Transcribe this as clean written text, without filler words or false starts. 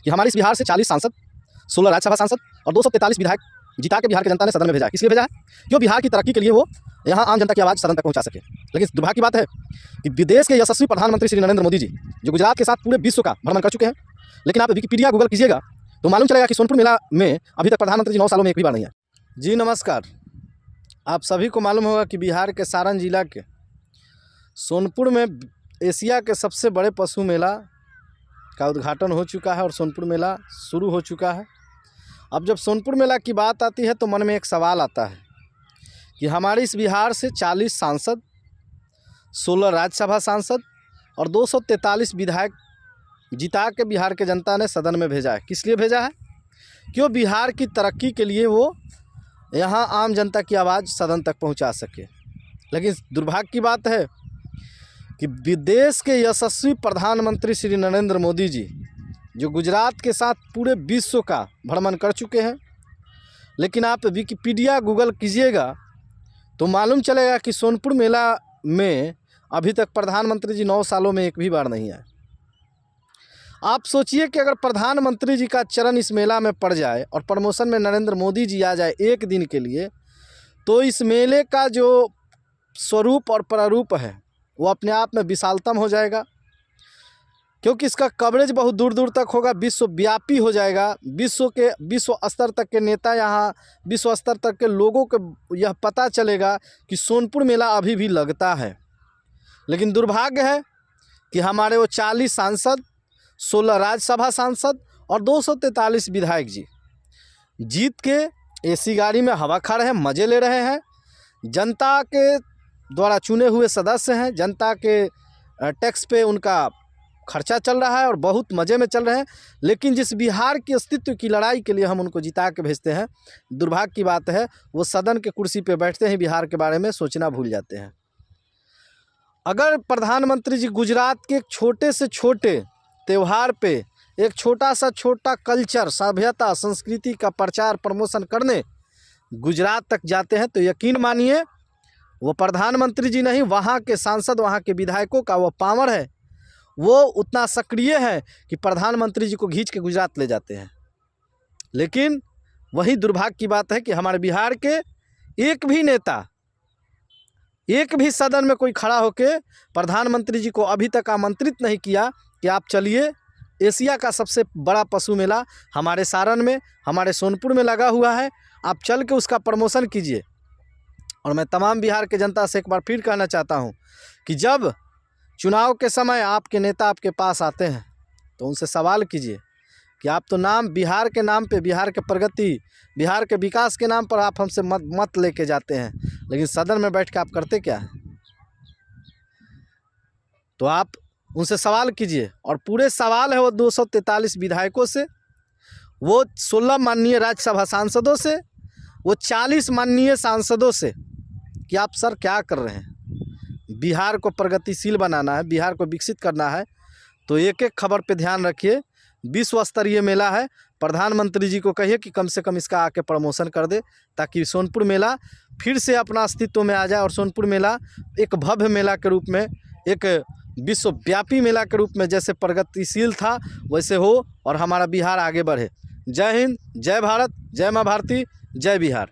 कि हमारे इस बिहार से 40 सांसद, 16 राज्यसभा सांसद और 243 विधायक जिता के बिहार की जनता ने सदन में भेजा है। किस लिए भेजा है? क्यों बिहार की तरक्की के लिए वो यहाँ आम जनता की आवाज़ सदन तक पहुँचा सके। लेकिन दुर्भाग्य की बात है कि विदेश के यशस्वी प्रधानमंत्री श्री नरेंद्र मोदी जी जो गुजरात के साथ पूरे विश्व का भ्रमण कर चुके हैं, लेकिन आप विकिपीडिया गूगल कीजिएगा तो मालूम चलेगा कि सोनपुर मेला में अभी तक प्रधानमंत्री जी 9 सालों में एक भी बार नहीं है। जी नमस्कार। आप सभी को मालूम होगा कि बिहार के सारण जिला के सोनपुर में एशिया के सबसे बड़े पशु मेला का उद्घाटन हो चुका है और सोनपुर मेला शुरू हो चुका है। अब जब सोनपुर मेला की बात आती है तो मन में एक सवाल आता है कि हमारे इस बिहार से 40 सांसद, 16 राज्यसभा सांसद और 243 विधायक जिता के बिहार के जनता ने सदन में भेजा है। किस लिए भेजा है? क्यों बिहार की तरक्की के लिए वो यहाँ आम जनता की आवाज़ सदन तक पहुँचा सके। लेकिन दुर्भाग्य की बात है कि विदेश के यशस्वी प्रधानमंत्री श्री नरेंद्र मोदी जी जो गुजरात के साथ पूरे विश्व का भ्रमण कर चुके हैं, लेकिन आप विकिपीडिया गूगल कीजिएगा तो मालूम चलेगा कि सोनपुर मेला में अभी तक प्रधानमंत्री जी 9 सालों में एक भी बार नहीं आए। आप सोचिए कि अगर प्रधानमंत्री जी का चरण इस मेला में पड़ जाए और प्रमोशन में नरेंद्र मोदी जी आ जाए एक दिन के लिए, तो इस मेले का जो स्वरूप और प्रारूप है वो अपने आप में विशालतम हो जाएगा, क्योंकि इसका कवरेज बहुत दूर दूर तक होगा, विश्वव्यापी हो जाएगा। विश्व स्तर तक के नेता यहाँ, विश्व स्तर तक के लोगों को यह पता चलेगा कि सोनपुर मेला अभी भी लगता है। लेकिन दुर्भाग्य है कि हमारे वो 40 सांसद, 16 राज्यसभा सांसद और 243 विधायक जी जीत के एसी गाड़ी में हवा खा रहे हैं, मज़े ले रहे हैं। जनता के द्वारा चुने हुए सदस्य हैं, जनता के टैक्स पे उनका खर्चा चल रहा है और बहुत मज़े में चल रहे हैं। लेकिन जिस बिहार के अस्तित्व की लड़ाई के लिए हम उनको जिता के भेजते हैं, दुर्भाग्य की बात है वो सदन के कुर्सी पे बैठते हैं बिहार के बारे में सोचना भूल जाते हैं। अगर प्रधानमंत्री जी गुजरात के एक छोटे से छोटे त्यौहार पे एक छोटा सा कल्चर, सभ्यता, संस्कृति का प्रचार प्रमोशन करने गुजरात तक जाते हैं, तो यकीन मानिए वो प्रधानमंत्री जी नहीं, वहाँ के सांसद, वहाँ के विधायकों का वो पावर है, वो उतना सक्रिय है कि प्रधानमंत्री जी को खींच के गुजरात ले जाते हैं। लेकिन वही दुर्भाग्य की बात है कि हमारे बिहार के एक भी नेता, एक भी सदन में कोई खड़ा होकर प्रधानमंत्री जी को अभी तक आमंत्रित नहीं किया कि आप चलिए, एशिया का सबसे बड़ा पशु मेला हमारे सारण में, हमारे सोनपुर में लगा हुआ है, आप चल के उसका प्रमोशन कीजिए। और मैं तमाम बिहार के जनता से एक बार फिर कहना चाहता हूं कि जब चुनाव के समय आपके नेता आपके पास आते हैं तो उनसे सवाल कीजिए कि आप तो नाम बिहार के नाम पे, बिहार के प्रगति, बिहार के विकास के नाम पर आप हमसे मत लेके जाते हैं, लेकिन सदन में बैठ के आप करते क्या हैं? तो आप उनसे सवाल कीजिए। और पूरे सवाल है वो 243 विधायकों से, वो 16 माननीय राज्यसभा सांसदों से, वो 40 माननीय सांसदों से कि आप सर क्या कर रहे हैं? बिहार को प्रगतिशील बनाना है, बिहार को विकसित करना है, तो एक एक खबर पे ध्यान रखिए। विश्व स्तरीय मेला है, प्रधानमंत्री जी को कहिए कि कम से कम इसका आके प्रमोशन कर दे, ताकि सोनपुर मेला फिर से अपना अस्तित्व में आ जाए और सोनपुर मेला एक भव्य मेला के रूप में, एक विश्वव्यापी मेला के रूप में जैसे प्रगतिशील था वैसे हो और हमारा बिहार आगे बढ़े। जय हिंद, जय भारत, जय माँ भारती, जय बिहार।